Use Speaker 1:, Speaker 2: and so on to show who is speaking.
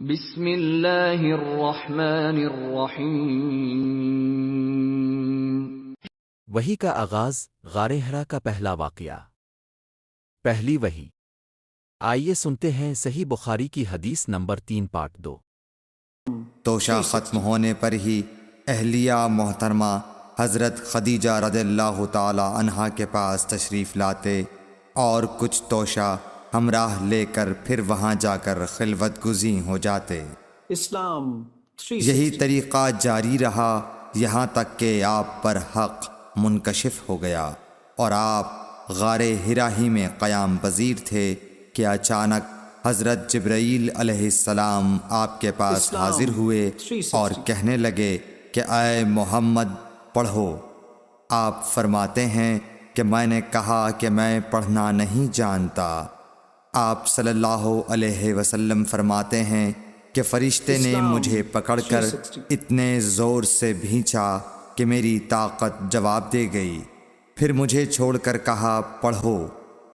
Speaker 1: بسم اللہ الرحمن الرحیم۔
Speaker 2: وحی کا آغاز، غار حرا کا پہلا واقعہ۔ پہلی وحی۔ آئیے سنتے ہیں صحیح بخاری کی حدیث نمبر 3 پارٹ 2۔
Speaker 3: توشہ ختم ہونے پر ہی اہلیہ محترمہ حضرت خدیجہ رضی اللہ تعالی عنہا کے پاس تشریف لاتے اور کچھ توشہ ہمراہ لے کر پھر وہاں جا کر خلوت گزین ہو جاتے۔
Speaker 4: اسلام
Speaker 3: یہی طریقہ جاری رہا یہاں تک کہ آپ پر حق منکشف ہو گیا اور آپ غار حرا ہی میں قیام پذیر تھے کہ اچانک حضرت جبرائیل علیہ السلام آپ کے پاس حاضر ہوئے اور کہنے لگے کہ اے محمد پڑھو۔ آپ فرماتے ہیں کہ میں نے کہا کہ میں پڑھنا نہیں جانتا۔ آپ صلی اللہ علیہ وسلم فرماتے ہیں کہ فرشتے نے مجھے پکڑ کر اتنے زور سے بھینچا کہ میری طاقت جواب دے گئی، پھر مجھے چھوڑ کر کہا پڑھو۔